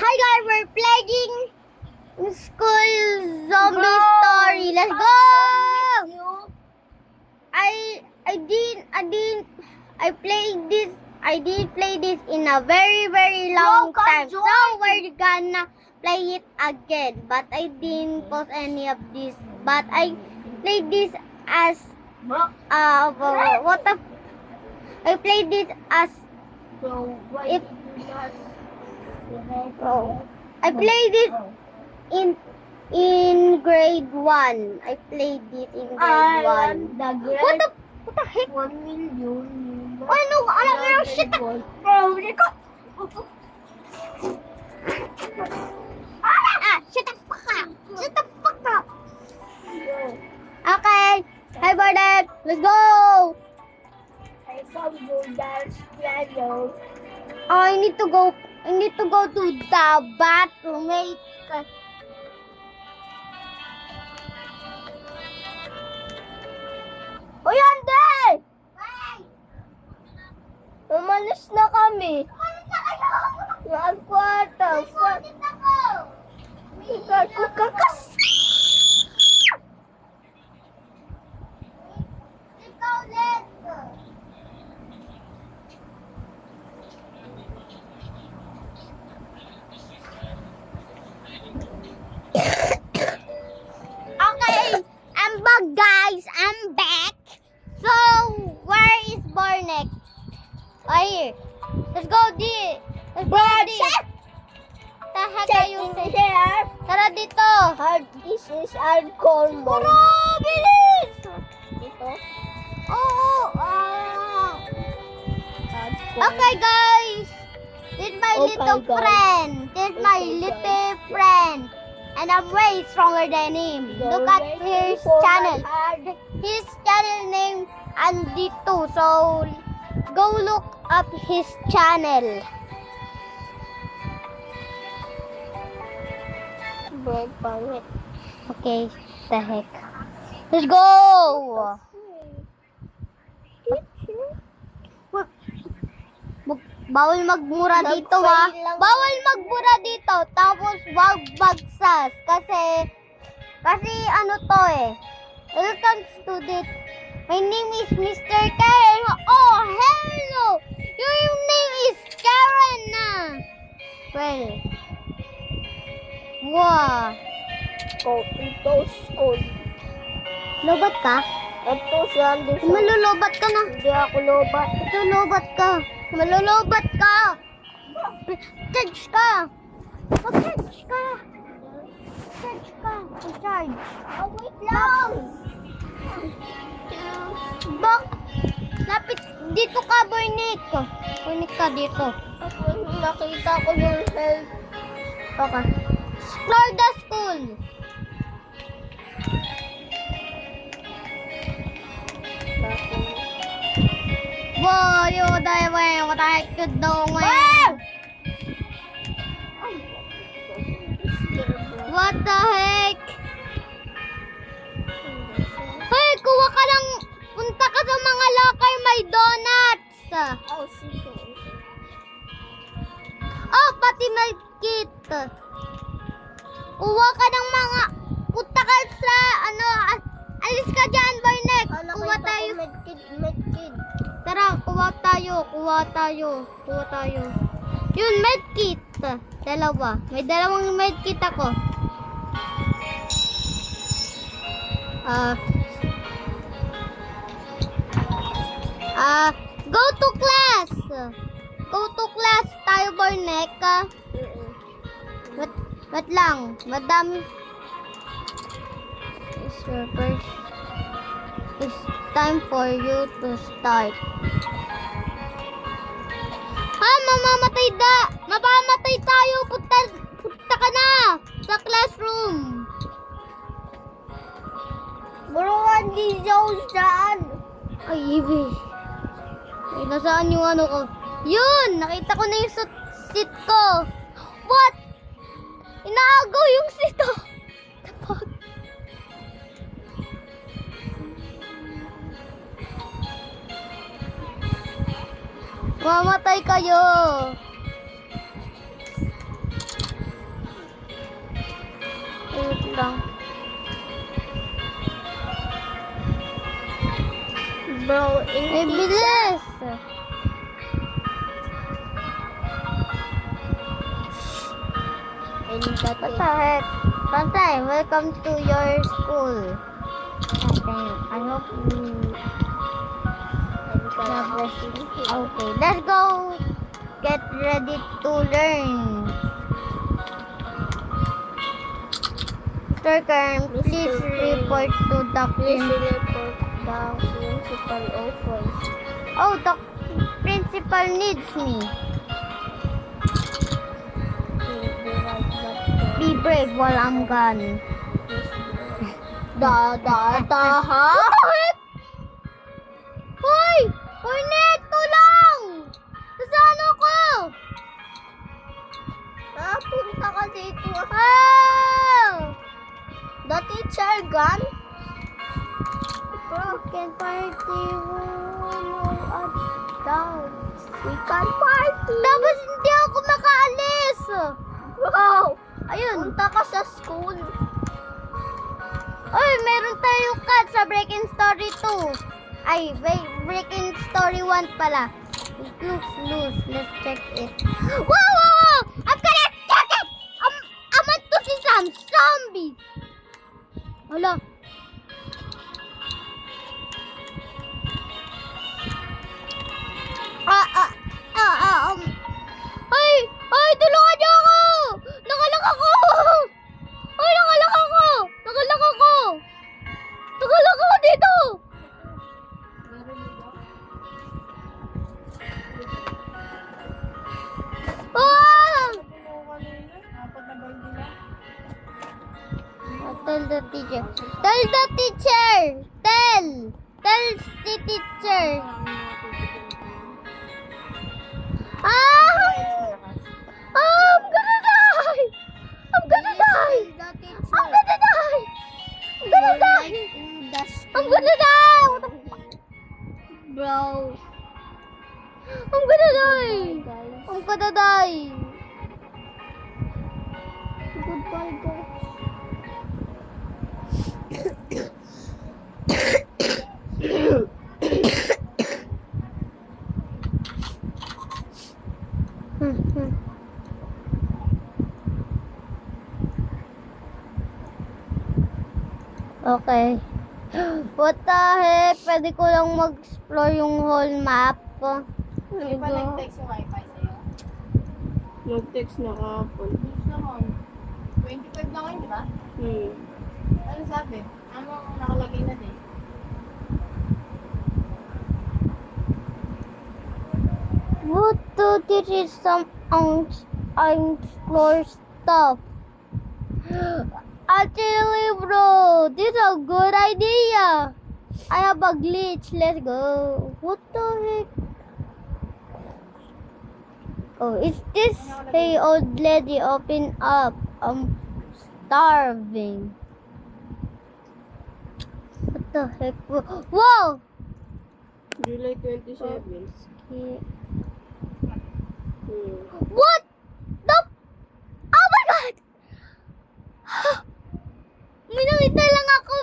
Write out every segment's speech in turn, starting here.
Hi guys, we're playing school zombie story. Let's go! I didn't play this in a very long time. So we're gonna play it again. But I didn't post any of this. But I played this as I played this as if I played it in grade 1. I played it in grade 1. What the heck? 1 million. Ano, shit! Shut the fuck up! Shut the fuck up! Okay, hi Bardet, let's go! I saw you dance piano. I need to go to the bathroom. Wait. O yan, Day! Umalis na kami. Nagkwarta. Kakas. Okay, I'm back, guys. I'm back. So, where is Barnek? Oh, here. Let's go, D. Let's go, D. Taha tayo. Here. Tara dito. This is hardcore mode. Tara, bilis. Ito. Oo. Hardcore. Okay, guys. This is my Okay, little guys. friend. This is my Okay, little friend. And I'm way stronger than him. Look at his channel. His channel name Andito. So, go look up his channel. Bro, pangit. Okay, the heck. Let's go! Bawal magmura dito, ha? Bawal magmura dito. Tapos, wag bagsas. Kasi ano to eh. Welcome student. My name is Mr. Karen. Oh, hello! Your name is Karen na. Well. Wow. Ito school. Lobat ka? Ito si Anderson. Malulubat ka na. Hindi ako lobat. Ito, lobat ka. Malulubat ka. Charge ka. Mag-charge ka. Charge ka. Mag-charge. Oh, wait lang. Bak. Lapit. Dito ka, Bernick. Bernick ka dito. Nakita ko yung health. Okay. Explore the school. Whoa, you die away. What the heck you doing? What the heck? Hey, kuha ka lang. Punta ka sa mga locker, may donuts. Oh, sige. Oh, pati may kit. Kuha ka ng mga... Punta ka sa, alis ka dyan, Barnek. Kuha tayo. Medkid. Tara, kuha tayo. Yun, medkit. Dalawa. May dalawang medkit ako. Go to class. Go to class tayo, Barnek. Wait lang. Madami. It's time for you to start. Mamamatay tayo. Punta ka na sa classroom. Bro, hindi dyan. Ay, Ivy. Ay, nasaan yung ano ko? Yun! Nakita ko na yung seat ko. What? Inaagaw yung seat ko. Mamatay kayo. Ay, bilis! And that What the heck? Pantay, welcome to your school. Pantay, I hope you... Okay, let's go get ready to learn. Mr. Kern, please Mr. Kern, report to the please principal. report the principal office. Oh, the principal needs me. Be brave while I'm gone. Da, ha? What the heck? Hoy! Hoy, Nick! Tulong! Nasaan ako? Punta ka dito. Ah! The teacher gone? Broken party no adults. We can party. Tapos hindi ako makaalis. Wow! Ayun. Punta ka sa school. Oy, meron tayong cut sa Breaking Story 2. Ay, Breaking Story 1 pala. It looks loose. Let's check it. Wow, wow, wow! I'm gonna check it! I want to see some zombies. Hala. Ay! Ay! Tulungan niyo ako! Nakalak ako! Ay! Nakalak ako! Nakalak ako! Nakalak ako dito! Ah! Tell the teacher. Tell the teacher! Tell! Tell the teacher! Ah! I'm gonna die! I'm gonna die! The teacher. I'm gonna die! I'm gonna die! In the I'm gonna die! What the fuck? bro. I'm gonna die! Guys. I'm gonna die! Goodbye, guys. Okay. What the heck? Pwede ko lang mag-explore yung whole map. Hindi pa nag-text yung wifi sa'yo? Nag-text na kahapon. Yes naman. 25 na ngayon, di ba? Ano sabi? Ano nakalagay na din? What the? This is some explore stuff. Actually, bro, this is a good idea. I have a glitch. Let's go. What the heck? Oh, is this? Hey, old lady, open up. I'm starving. What the heck? Whoa! July 27. Okay. What the? Oh my God! May nakita lang ako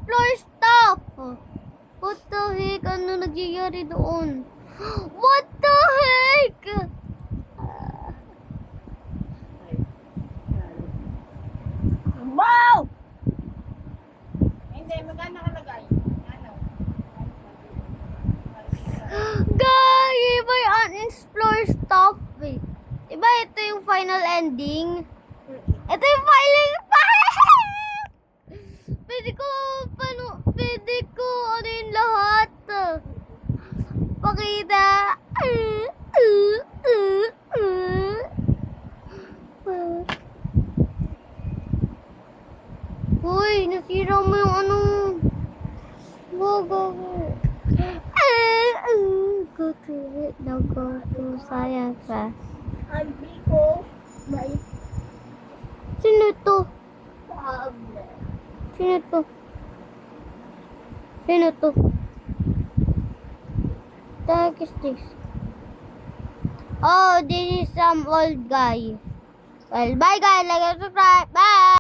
explore stuff. What the heck? Ano nagyayari doon? What the heck? Wow! Hindi, magkano nakalagay? Ano? Guy, iba yung unexplored stuff eh. Diba ito yung final ending? Ito yung final... Pwede ko ano yung lahat. Pakita. Uy, nasira mo yung ano. Go. Go to it. Now go to science class. I'm Pico. My Sino to? tablet. Sino to? Sino to? The heck is this? Oh, this is some old guy. Well, bye guys. Like and subscribe. Bye.